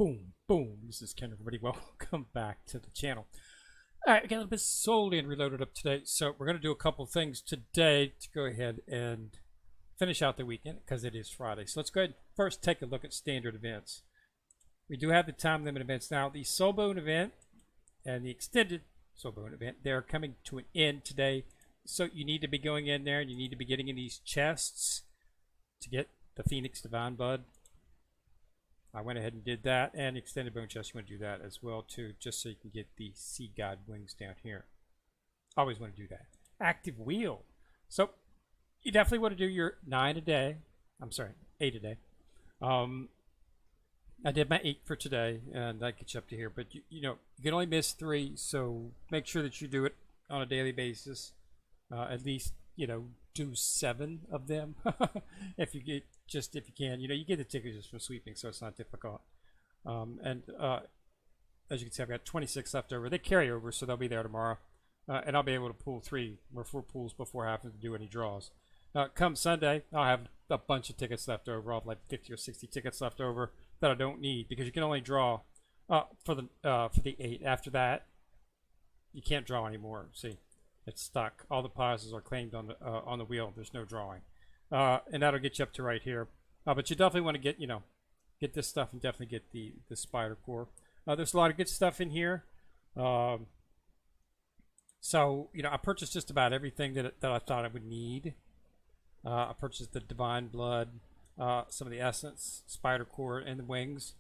Boom, boom. This is Ken, everybody. Welcome back to the channel. All right, I got a little bit sold and reloaded up today. So we're going to do a couple things today to go ahead and finish out the weekend because it is Friday. So let's go ahead and first take a look at standard events. We do have the time limit events now. The Soulbone event and the extended Soulbone event, they're coming to an end today. So you need to be going in there and you need to be getting in these chests to get the Phoenix Divine Blood. I went ahead and did that, and extended bone chest, you want to do that as well too, just so you can get the Sea God wings down here. Always want to do that. Active wheel. So you definitely want to do your 9 a day. I'm sorry, 8 a day. I did my 8 for today, and that gets you up to here. But you know, you can only miss 3, so make sure that you do it on a daily basis. At least, you know, do 7 of them if you get. Just if you can, you know, you get the tickets just from sweeping, so it's not difficult. As you can see, I've got 26 left over. They carry over, so they'll be there tomorrow. And I'll be able to pull 3 or 4 pulls before having to do any draws. Come Sunday, I'll have a bunch of tickets left over. I'll have like 50 or 60 tickets left over that I don't need because you can only draw for the 8. After that, you can't draw anymore. See, it's stuck. All the prizes are claimed on the wheel. There's no drawing. And that'll get you up to right here. But you definitely want to get, you know, get this stuff and definitely get the spider core. There's a lot of good stuff in here. So, you know, I purchased just about everything that I thought I would need. I purchased the Divine Blood, some of the Essence, spider core, and the wings.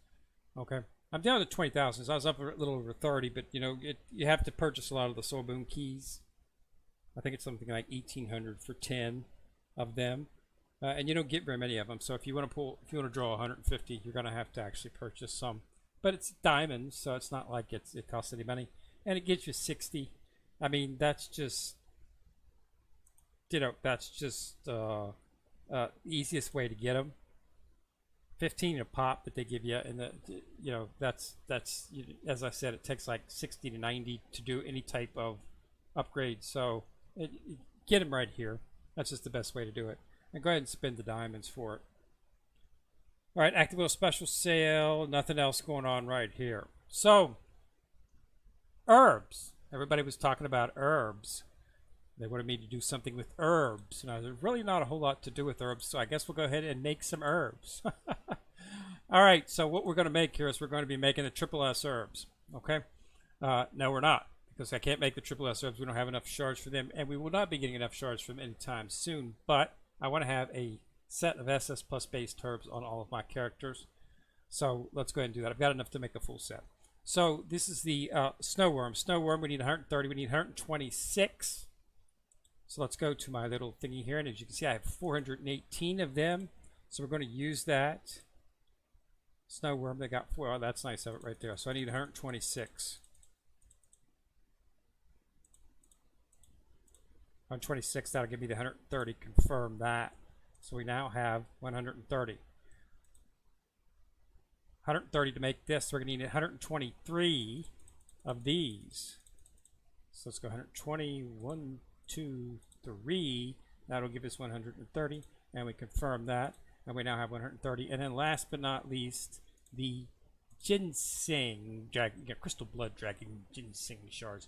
Okay. I'm down to 20,000, so I was up a little over 30, but, you know, you have to purchase a lot of the Soulbone keys. I think it's something like 1,800 for 10 of them. And you don't get very many of them, so if you want to draw 150, you're going to have to actually purchase some. But it's diamonds, so it's not like it costs any money, and it gets you 60. I mean, that's just, you know, that's just easiest way to get them. 15 a pop that they give you, and you know, that's as I said, it takes like 60 to 90 to do any type of upgrade. So get them right here. That's just the best way to do it. And go ahead and spend the diamonds for it. All right, active little special sale. Nothing else going on right here. So, herbs. Everybody was talking about herbs. They wanted me to do something with herbs. And there's really not a whole lot to do with herbs, so I guess we'll go ahead and make some herbs. All right, so what we're going to make here is we're going to be making the triple S herbs. Okay? No, we're not. Because I can't make the triple S herbs. We don't have enough shards for them. And we will not be getting enough shards from anytime soon. But I want to have a set of SS plus based herbs on all of my characters. So let's go ahead and do that. I've got enough to make a full set. So this is the snowworm. Snowworm, we need 130. We need 126. So let's go to my little thingy here. And as you can see, I have 418 of them. So we're going to use that. Snowworm, they got 4. Oh, that's nice of it right there. So I need 126. 126, that'll give me the 130. Confirm that. So we now have 130. 130 to make this. We're going to need 123 of these. So let's go 120, 1, 2, 3. That'll give us 130. And we confirm that. And we now have 130. And then last but not least, the ginseng, crystal blood dragon ginseng shards.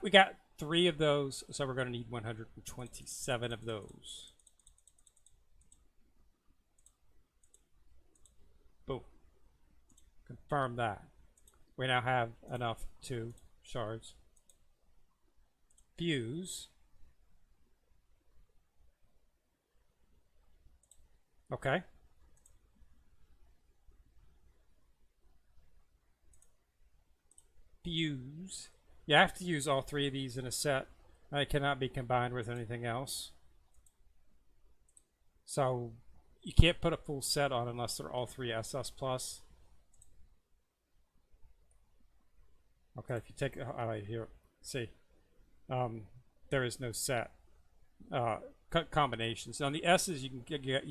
We got 3 of those, so we're going to need 127 of those. Boom. Confirm that. We now have enough to shards. Fuse. Okay. Fuse. You have to use all 3 of these in a set. They cannot be combined with anything else. So you can't put a full set on unless they're all 3 SS plus. Okay, if you take right here, see, there is no set combinations. On the S's, you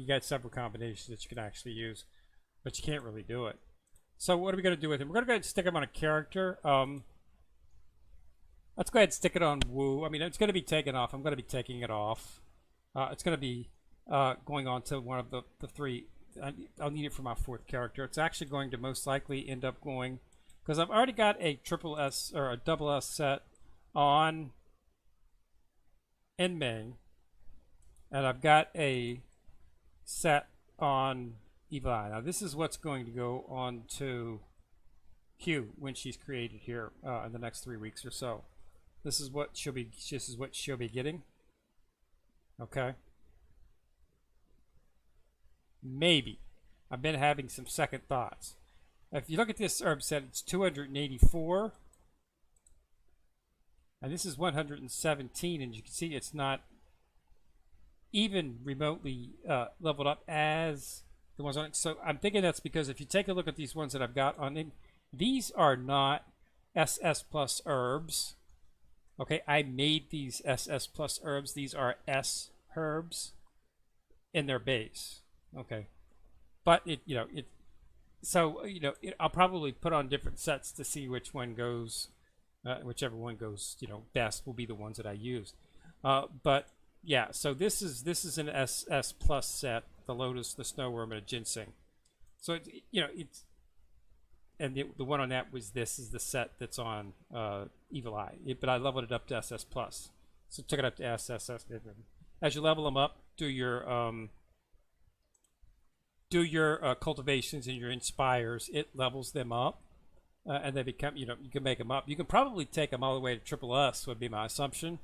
get several combinations that you can actually use, but you can't really do it. So what are we going to do with him? We're going to go ahead and stick him on a character. Let's go ahead and stick it on Woo. I mean, it's going to be taken off. I'm going to be taking it off. It's going to be going on to one of the 3 I'll need it for my 4th character. It's actually going to most likely end up going, because I've already got a triple S or a double S set on Ming, and I've got a set on Evil Eye. Now this is what's going to go on to Hugh when she's created here in the next 3 weeks or so. This is what she'll be. This is what she'll be getting. Okay. Maybe. I've been having some second thoughts. If you look at this herb set, it's 284. And this is 117, and you can see it's not even remotely leveled up as the ones on it. So I'm thinking that's because if you take a look at these ones that I've got on it, these are not SS plus herbs. Okay, I made these SS plus herbs. These are S herbs in their base. Okay, but I'll probably put on different sets to see which one goes, whichever one goes, best will be the ones that I used. But yeah, so this is an SS plus set: the lotus, the snowworm, and a ginseng. So it's and the one on that was this is the set that's on Evil Eye, but I leveled it up to SS plus, so took it up to SS. As you level them up, do your cultivations and your inspires. It levels them up, and they become you can make them up. You can probably take them all the way to triple S would be my assumption.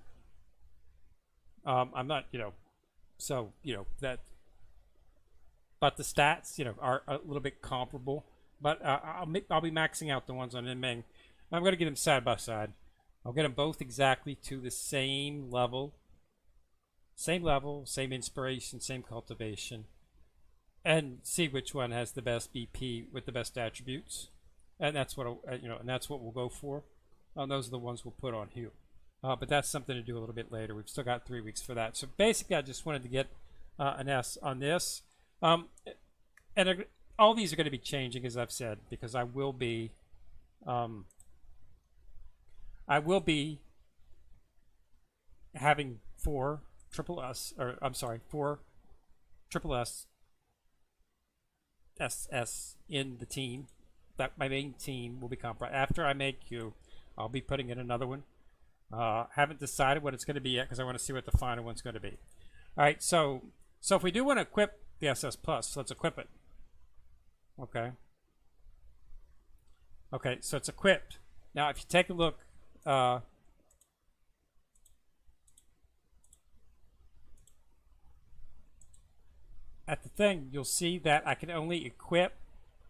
I'm not so that, but the stats are a little bit comparable. But I'll be maxing out the ones on Ming. I'm going to get them side by side. I'll get them both exactly to the same level, same inspiration, same cultivation, and see which one has the best BP with the best attributes. And that's what and that's what we'll go for. Those are the ones we'll put on Hugh. But that's something to do a little bit later. We've still got 3 weeks for that. So basically, I just wanted to get an S on this. And all these are going to be changing, as I've said, because I will be having 4 triple S, or I'm sorry, 4 triple S SS in the team. That my main team will be comprised. After I make Q, I'll be putting in another one. Haven't decided what it's going to be yet because I want to see what the final one's going to be. All right, so if we do want to equip the SS Plus, let's equip it. Okay, so it's equipped. Now, if you take a look, at the thing, you'll see that I can only equip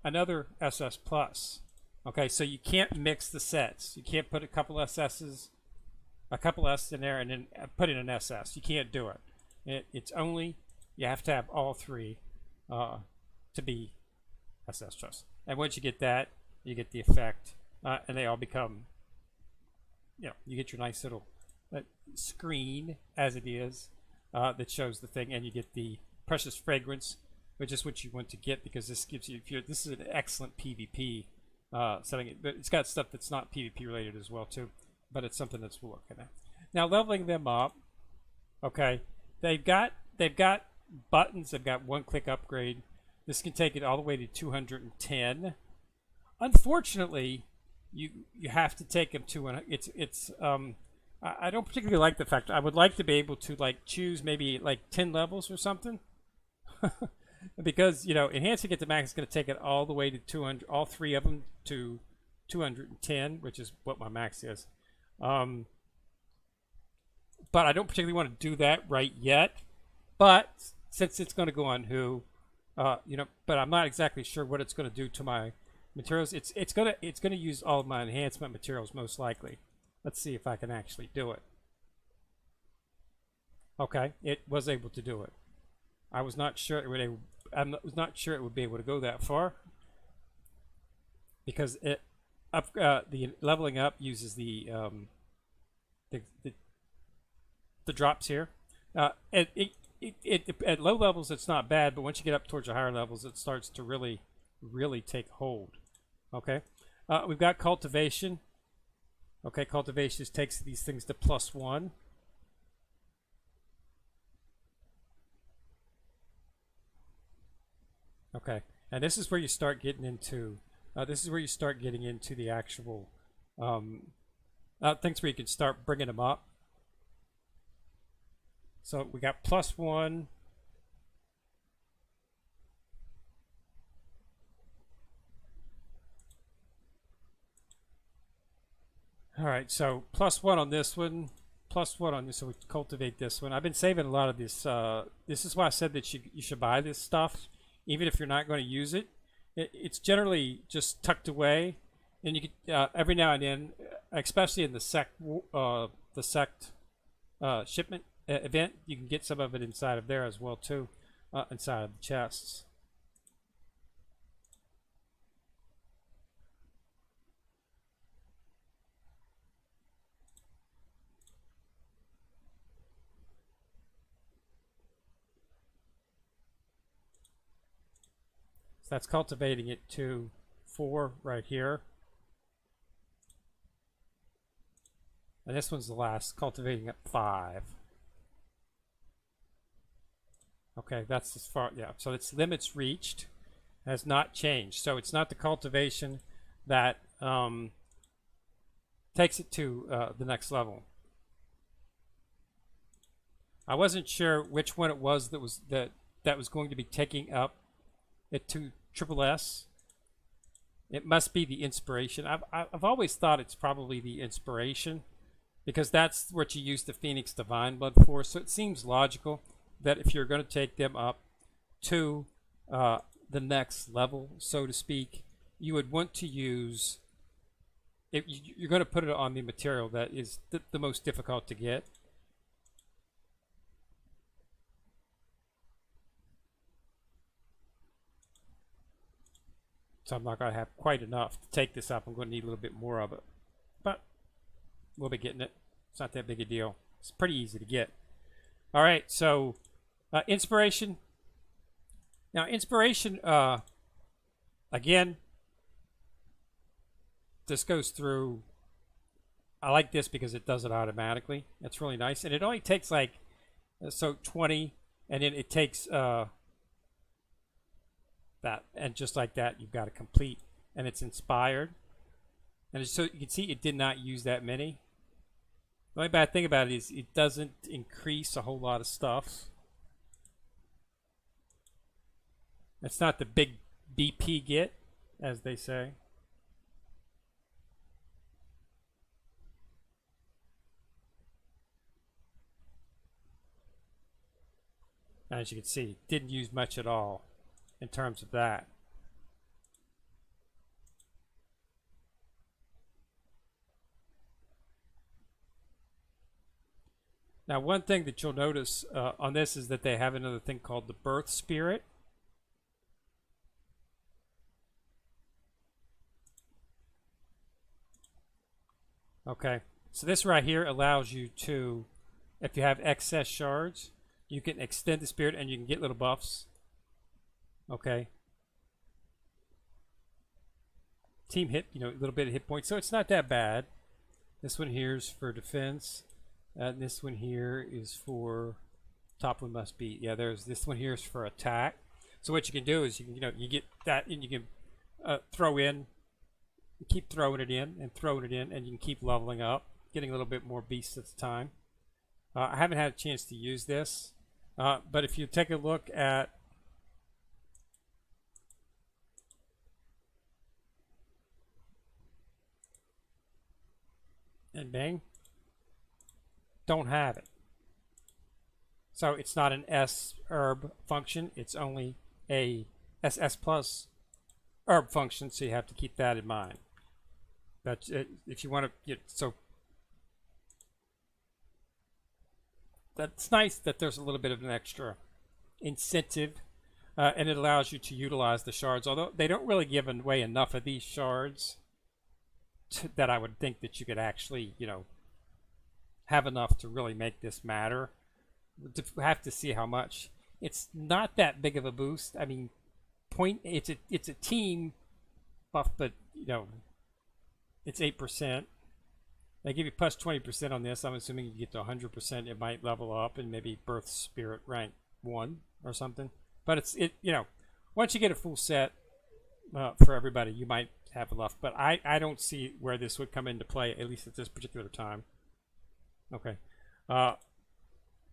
another SS Plus. Okay, so you can't mix the sets. You can't put a couple SS's, a couple S in there, and then put in an SS. You can't do it. It's only, you have to have all 3 to be SS Trust. And once you get that, you get the effect, and they all become, you get your nice little screen as it is that shows the thing, and you get the precious fragrance, which is what you want to get because this gives you, this is an excellent PvP setting. But it's got stuff that's not PvP related as well too, but it's something that's we're looking at. Now leveling them up, okay, they've got buttons. They've got one-click upgrade. This can take it all the way to 210. Unfortunately, you have to take them to an. I don't particularly like the fact. I would like to be able to choose maybe 10 levels or something, because enhancing it to max is going to take it all the way to 200. All 3 of them to 210, which is what my max is. But I don't particularly want to do that right yet. But since it's going to go on Who. But I'm not exactly sure what it's going to do to my materials. It's gonna use all of my enhancement materials most likely. Let's see if I can actually do it. Okay, it was able to do it. I was not sure it would. Was not sure it would be able to go that far because the leveling up uses the drops here. At low levels it's not bad, but once you get up towards the higher levels it starts to really take hold. Okay, we've got cultivation. Okay, cultivation takes these things to +1. Okay, and this is where you start getting into. This is where you start getting into the actual things where you can start bringing them up. So we got +1. All right, so +1 on this one, +1 on this. So we cultivate this one. I've been saving a lot of this. This is why I said that you should buy this stuff, even if you're not going to use it. It's generally just tucked away, and you can every now and then, especially in the sect shipment event, you can get some of it inside of there as well too, inside of the chests. So that's cultivating it to 4 right here. And this one's the last, cultivating at 5. Okay, that's as far, yeah. So its limits reached has not changed. So it's not the cultivation that takes it to the next level. I wasn't sure which one it was that was going to be taking up it to triple S. It must be the inspiration. I've always thought it's probably the inspiration, because that's what you use the Phoenix Divine Blood for. So it seems logical that if you're going to take them up to the next level, so to speak, you would want to use it. You're going to put it on the material that is the most difficult to get. So I'm not going to have quite enough to take this up. I'm going to need a little bit more of it. But we'll be getting it. It's not that big a deal. It's pretty easy to get. All right, so inspiration. Now, inspiration, again, this goes through. I like this because it does it automatically. That's really nice. And it only takes like, 20, and then it takes that, and just like that, you've got a complete, and it's inspired. And so you can see it did not use that many. The only bad thing about it is it doesn't increase a whole lot of stuff. It's not the big BP get, as they say. As you can see, it didn't use much at all in terms of that. Now, one thing that you'll notice on this is that they have another thing called the birth spirit. Okay, so this right here allows you to, if you have excess shards, you can extend the spirit and you can get little buffs. Okay. Team hit, a little bit of hit points, so it's not that bad. This one here is for defense. And this one here is for, top one must be, yeah, there's this one here is for attack. So what you can do is you get that, and you can throw in, keep throwing it in and throwing it in, and you can keep leveling up, getting a little bit more beasts at the time. I haven't had a chance to use this, but if you take a look at and bang, don't have it. So it's not an S herb function, it's only a SS plus herb function, so you have to keep that in mind. But if you want to get, so that's nice that there's a little bit of an extra incentive, and it allows you to utilize the shards, although they don't really give away enough of these shards that I would think that you could actually, have enough to really make this matter. To have to see how much. It's not that big of a boost. I mean, it's a team buff, but it's 8%. They give you plus 20% on this. I'm assuming you get to 100%. It might level up and maybe birth spirit rank 1 or something. But once you get a full set for everybody, you might have enough. But I don't see where this would come into play, at least at this particular time. Okay.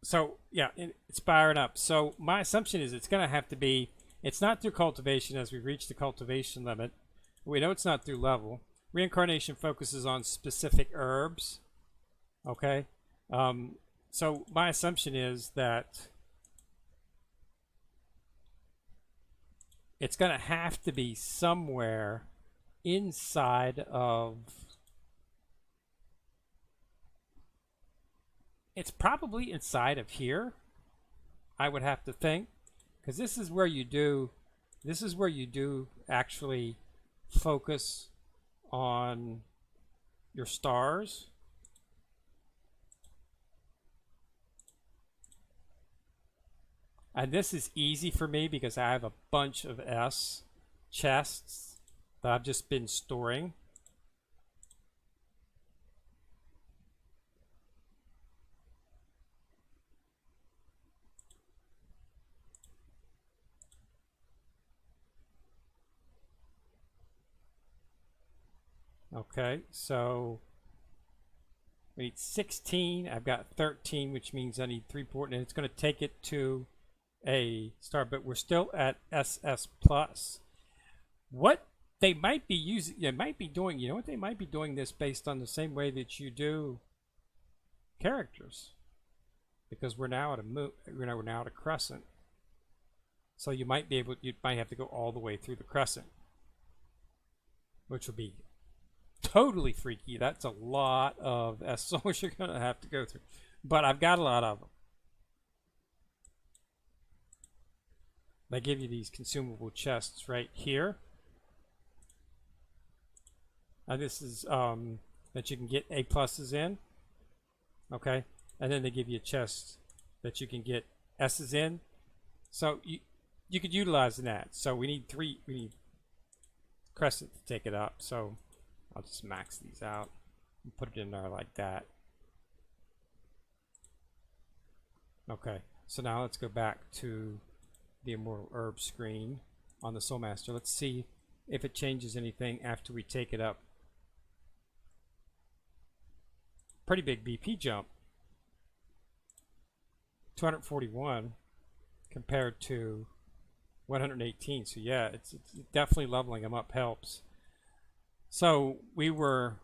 So yeah, it's firing up. So my assumption is it's going to have to be. It's not through cultivation, as we reach the cultivation limit. We know it's not through level. Reincarnation focuses on specific herbs. Okay. So my assumption is that it's going to have to be somewhere inside of. It's probably inside of here, I would have to think, because this is where you do actually focus on your stars. And this is easy for me because I have a bunch of S chests that I've just been storing. Okay, so we need 16. I've got 13, which means I need 3 port, and it's going to take it to a star, but we're still at SS plus. What they might be using, they might be doing, you know what, they might be doing this based on the same way that you do characters, because we're now at a we're now at a crescent. So you might have to go all the way through the crescent, which will be totally freaky. That's a lot of SOs you're gonna have to go through, but I've got a lot of them. They give you these consumable chests right here, and this is that you can get A pluses in. Okay, and then they give you a chest that you can get S's in. So you could utilize that. So we need crescent to take it up. So I'll just max these out and put it in there like that. Okay, so now let's go back to the Immortal Herb screen on the Soulmaster. Let's see if it changes anything after we take it up. Pretty big BP jump. 241 compared to 118. So yeah, it's definitely leveling them up helps. So we were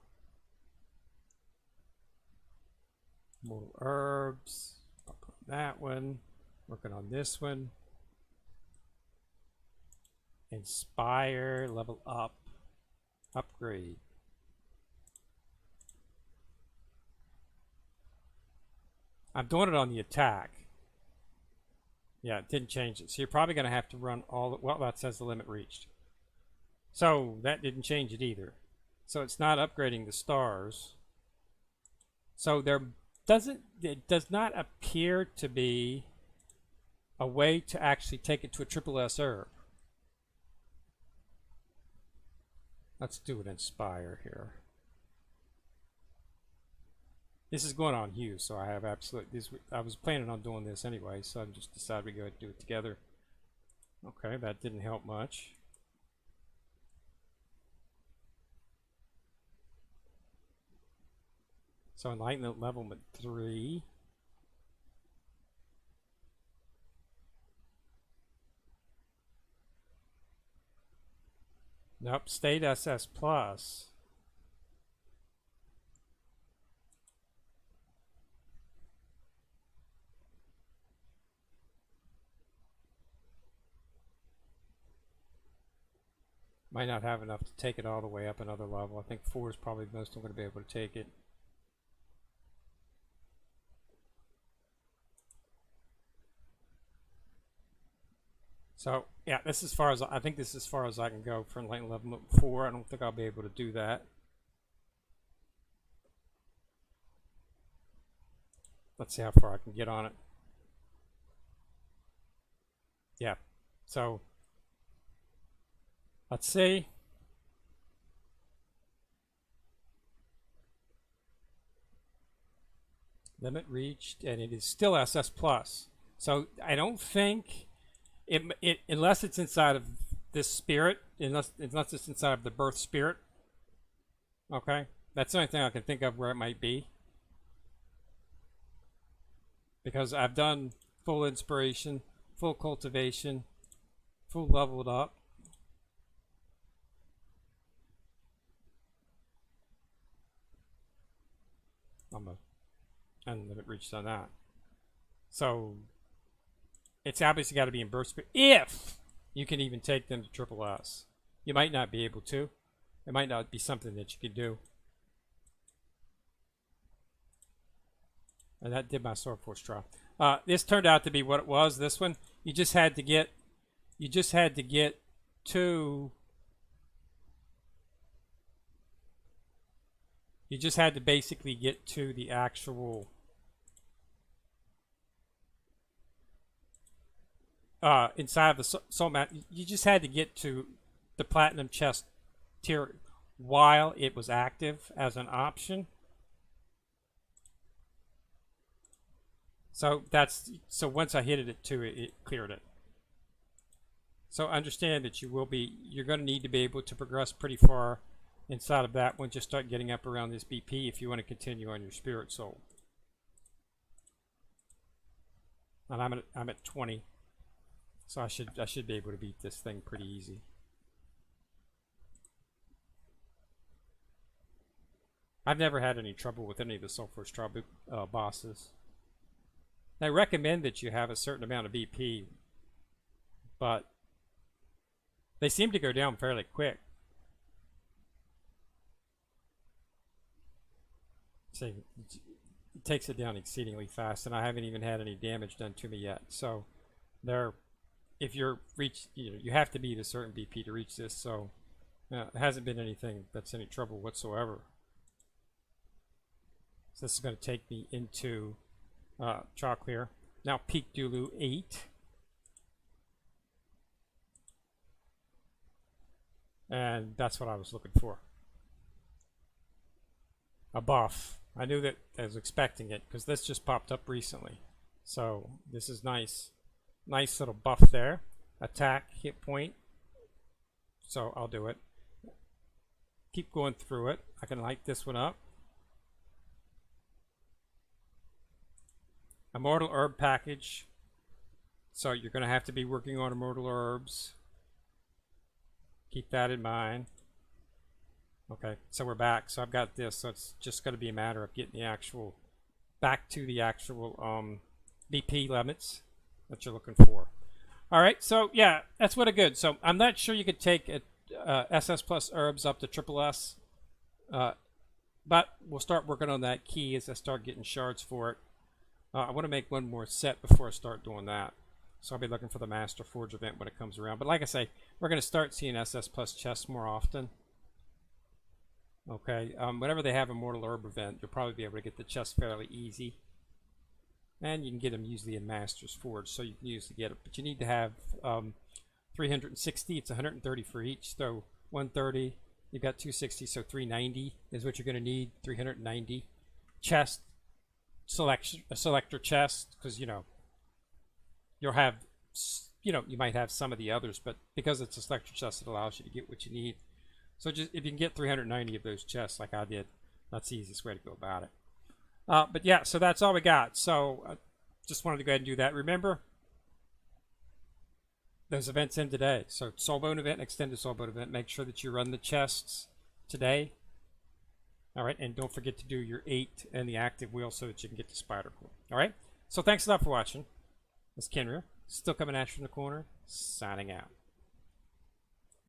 Immortal Herbs, I'll put that one, working on this one. Inspire, level up, upgrade. I'm doing it on the attack. Yeah, it didn't change it. So you're probably going to have to run all the, well, that says the limit reached. So that didn't change it either. So it's not upgrading the stars. So it does not appear to be a way to actually take it to a triple S herb. Let's do an Inspire here. This is going on Hue, so I have I was planning on doing this anyway, so I just decided we go ahead and do it together. Okay, that didn't help much. So Enlightenment level 3. Nope, stayed SS plus. Might not have enough to take it all the way up another level. I think 4 is probably the most I'm going to be able to take it. So yeah, this is as far as I think this is as far as I can go for Enlightenment level 4. I don't think I'll be able to do that. Let's see how far I can get on it. Yeah, so let's see. Limit reached, and it is still SS plus. So I don't think Unless it's inside of this spirit, unless it's inside of the birth spirit. Okay, that's the only thing I can think of where it might be. Because I've done full inspiration, full cultivation, full leveled up. I'm a unlimited reach on that. So it's obviously got to be in birth spirit if you can even take them to triple S. You might not be able to. It might not be something that you can do. And that did my Sword Force trial. This turned out to be what it was. This one, you just had to get to. You just had to basically get to the actual inside of the soul map. You just had to get to the platinum chest tier while it was active as an option. So once I hit it at 2, it cleared it. So understand that you're going to need to be able to progress pretty far inside of that once you start getting up around this BP if you want to continue on your spirit soul. And I'm at 20, so I should be able to beat this thing pretty easy. I've never had any trouble with any of the Soul Force trial bosses. I recommend that you have a certain amount of BP, but they seem to go down fairly quick. See, it takes it down exceedingly fast, and I haven't even had any damage done to me yet. So, if you're you have to beat a certain BP to reach this. So, it hasn't been anything that's any trouble whatsoever. So this is going to take me into Chalk Clear. Now Peak Dulu 8. And that's what I was looking for. A buff. I knew that I was expecting it because this just popped up recently. So this is nice. Nice little buff there. Attack, hit point. So I'll do it. Keep going through it. I can light this one up. Immortal herb package. So you're going to have to be working on immortal herbs. Keep that in mind. Okay, so we're back. So I've got this. So it's just going to be a matter of getting the actual back to the actual BP limits that you're looking for. All right, so yeah, that's what a good. So I'm not sure you could take SS plus herbs up to triple S, but we'll start working on that key as I start getting shards for it. I want to make one more set before I start doing that. So I'll be looking for the Master Forge event when it comes around. But like I say, we're going to start seeing SS plus chests more often. Okay, whenever they have a Mortal Herb event, you'll probably be able to get the chest fairly easy. And you can get them usually in Master's Forge, so you can usually get it. But you need to have 360. It's 130 for each. So 130, you've got 260, so 390 is what you're going to need. 390 chest. A selector chest, because you'll have, you might have some of the others, but because it's a selector chest, it allows you to get what you need. So just if you can get 390 of those chests like I did, that's the easiest way to go about it. But yeah, so that's all we got. So I just wanted to go ahead and do that. Remember, those events end today. So Soulbone event, extended Soulbone event. Make sure that you run the chests today. All right, and don't forget to do your 8 and the active wheel so that you can get the spider core. All right, so thanks a lot for watching. It's Kenrir, still coming at you in the corner, signing out.